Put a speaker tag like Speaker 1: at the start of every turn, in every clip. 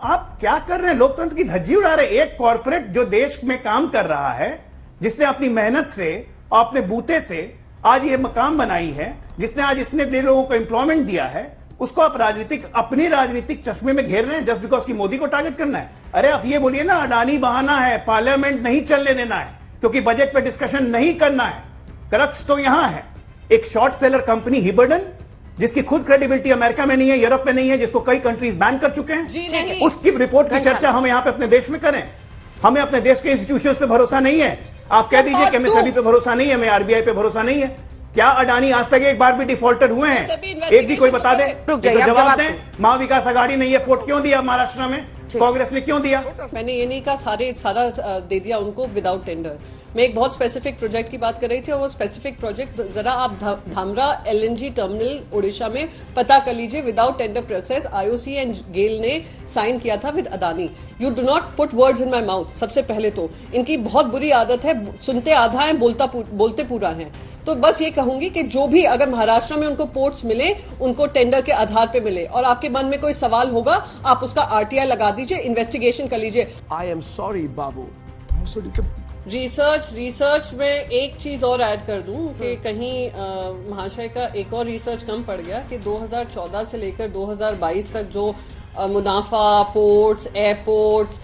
Speaker 1: आप क्या कर रहे हैं? लोकतंत्र की धज्जी उड़ा रहे हैं। एक कॉर्पोरेट जो देश में काम कर रहा है, जिसने अपनी मेहनत से और अपने बूते से आज ये मकाम बनाई है, जिसने आज इतने देर लोगों को एम्प्लॉयमेंट दिया है, उसको आप अपनी राजनीतिक चश्मे में घेर रहे हैं जस्ट बिकॉज की मोदी को टारगेट करना है। अरे आप ये बोलिए ना, अडानी बहाना है, पार्लियामेंट नहीं चलने देना है क्योंकि बजट पे डिस्कशन नहीं करना है। क्रक्स तो यहां है, एक शॉर्ट सेलर कंपनी हिबर्डन, जिसकी खुद क्रेडिबिलिटी अमेरिका में नहीं है, यूरोप में नहीं है, जिसको कई कंट्रीज बैन कर चुके हैं, उसकी रिपोर्ट की चर्चा हम यहां पे अपने देश में करें। हमें अपने देश के इंस्टीट्यूशंस पे भरोसा नहीं है। आप कह दीजिए कि हमें सभी पे भरोसा नहीं है, हमें आरबीआई पे भरोसा नहीं है। क्या अडानी आज तक एक बार भी डिफॉल्टर हुए हैं? एक भी कोई बता दे, जवाब दें। महा विकास अघाड़ी ने ये पोर्ट क्यों दिया महाराष्ट्र में? कांग्रेस ने क्यों दिया?
Speaker 2: मैंने ये नहीं कहा सारा दे दिया उनको विदाउट टेंडर। मैं एक बहुत स्पेसिफिक प्रोजेक्ट की बात कर रही थी और वो स्पेसिफिक प्रोजेक्ट जरा आप धामरा एलएनजी टर्मिनल उड़ीसा में पता कर लीजिए। Without tender process IOC and GAIL ने साइन किया था with Adani. You do not put words in my mouth. सबसे पहले तो इनकी बहुत बुरी आदत है, सुनते आधा है, बोलते पूरा है। तो बस ये कहूंगी कि जो भी अगर महाराष्ट्र में उनको पोर्ट्स मिले, उनको टेंडर के आधार पे मिले, और आपके मन में कोई सवाल होगा आप उसका आरटीआई लगा दीजिए, इन्वेस्टिगेशन कर लीजिए।
Speaker 3: I am sorry Babu.
Speaker 2: Research में एक चीज और ऐड कर दूं कि कहीं महाशय का एक और रिसर्च कम पड़ गया कि 2014 से लेकर 2022 तक जो मुनाफा पोर्ट्स, एयरपोर्ट्स,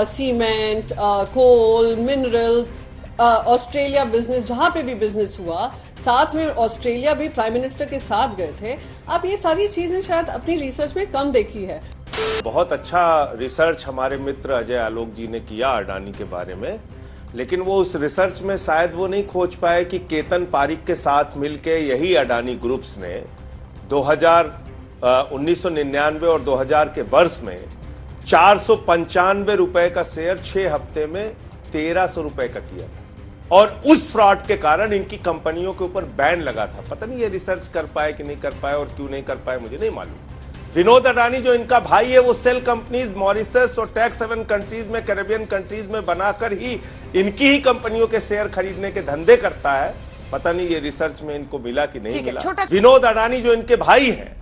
Speaker 2: सीमेंट, कोल, मिनरल्स, ऑस्ट्रेलिया बिजनेस, जहां पे भी बिजनेस हुआ, साथ में ऑस्ट्रेलिया भी प्राइम मिनिस्टर के साथ गए थे। आप ये सारी चीजें शायद अपनी रिसर्च में कम देखी है।
Speaker 4: बहुत अच्छा रिसर्च हमारे मित्र अजय आलोक जी ने किया अडानी के बारे में, लेकिन वो उस रिसर्च में शायद वो नहीं खोज पाए कि केतन पारिक के साथ मिलके यही अडानी ग्रुप्स ने 1999 और 2000 के वर्ष में 495 रुपए का शेयर 6 हफ्ते में 1300 रुपए का किया था, और उस फ्रॉड के कारण इनकी कंपनियों के ऊपर बैन लगा था। पता नहीं ये रिसर्च कर पाए कि नहीं कर पाए, और क्यों नहीं कर पाए मुझे नहीं मालूम। विनोद अडानी जो इनका भाई है, वो सेल कंपनीज मॉरिशस और टैक्स हेवन कंट्रीज में, कैरेबियन कंट्रीज में बनाकर ही इनकी ही कंपनियों के शेयर खरीदने के धंधे करता है। पता नहीं ये रिसर्च में इनको मिला कि नहीं मिला। विनोद अडानी जो इनके भाई हैं,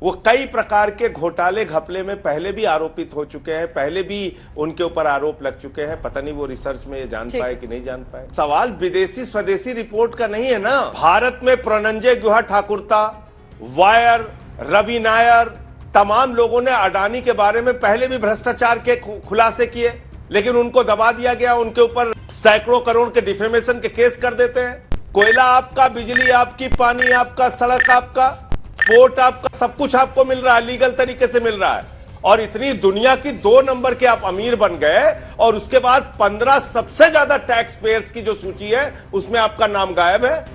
Speaker 4: वो कई प्रकार के घोटाले घपले में पहले भी आरोपित हो चुके हैं, पहले भी उनके ऊपर आरोप लग चुके हैं। पता नहीं वो रिसर्च में ये जान पाए कि नहीं जान पाए। सवाल विदेशी स्वदेशी रिपोर्ट का नहीं है ना। भारत में प्रणंजय गुहा ठाकुरता, वायर, रवि नायर, तमाम लोगों ने अडानी के बारे में पहले भी भ्रष्टाचार के खुलासे किए, लेकिन उनको दबा दिया गया। उनके ऊपर सैकड़ों करोड़ के डिफेमेशन के केस कर देते हैं। कोयला आपका, बिजली आपकी, पानी आपका, सड़क आपका, पोर्ट आपका, सब कुछ आपको मिल रहा है, लीगल तरीके से मिल रहा है। और इतनी दुनिया की 2 नंबर के आप अमीर बन गए, और उसके बाद 15 सबसे ज्यादा टैक्स पेयर्स की जो सूची है उसमें आपका नाम गायब है।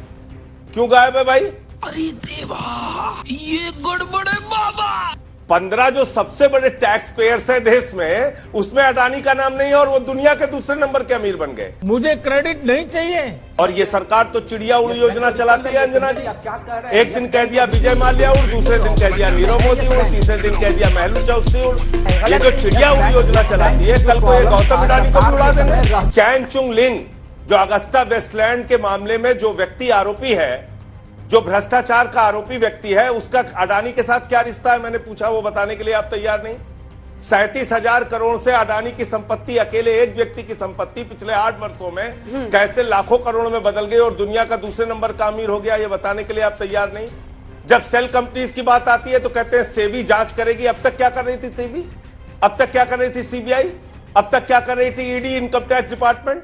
Speaker 4: क्यों गायब है भाई?
Speaker 3: अरे देवा, ये गड़बड़ है बाबा।
Speaker 4: 15 जो सबसे बड़े टैक्स पेयर्स हैं देश में, उसमें अडानी का नाम नहीं है, और वो दुनिया के दूसरे नंबर के अमीर बन गए।
Speaker 5: मुझे क्रेडिट नहीं चाहिए।
Speaker 4: और ये सरकार तो चिड़िया उड़ योजना चलाती है अंजना जी। एक दिन कह दिया विजय माल्या उड़, दूसरे दिन कह दिया नीरव मोदी उड़, तीसरे दिन कह दिया महलू चौधरी उड़। ये जो चिड़िया उड़ योजना चलाती है, कल को ये गौतम अडानी को भी उड़ा देंगे। चैन चुंग लिंग जो अगस्ता वेस्टलैंड के मामले में जो व्यक्ति आरोपी है, जो भ्रष्टाचार का आरोपी व्यक्ति है, उसका अडानी के साथ क्या रिश्ता है, मैंने पूछा, वो बताने के लिए आप तैयार नहीं। 37,000 करोड़ से अडानी की संपत्ति, अकेले एक व्यक्ति की संपत्ति पिछले 8 वर्षों में कैसे लाखों करोड़ में बदल गई और दुनिया का दूसरे नंबर का अमीर हो गया, ये बताने के लिए आप तैयार नहीं। जब सेल कंपनीज की बात आती है तो कहते हैं सेबी जांच करेगी। अब तक क्या कर रही थी सेबी? अब तक क्या कर रही थी सीबीआई? अब तक क्या कर रही थी ईडी, इनकम टैक्स डिपार्टमेंट?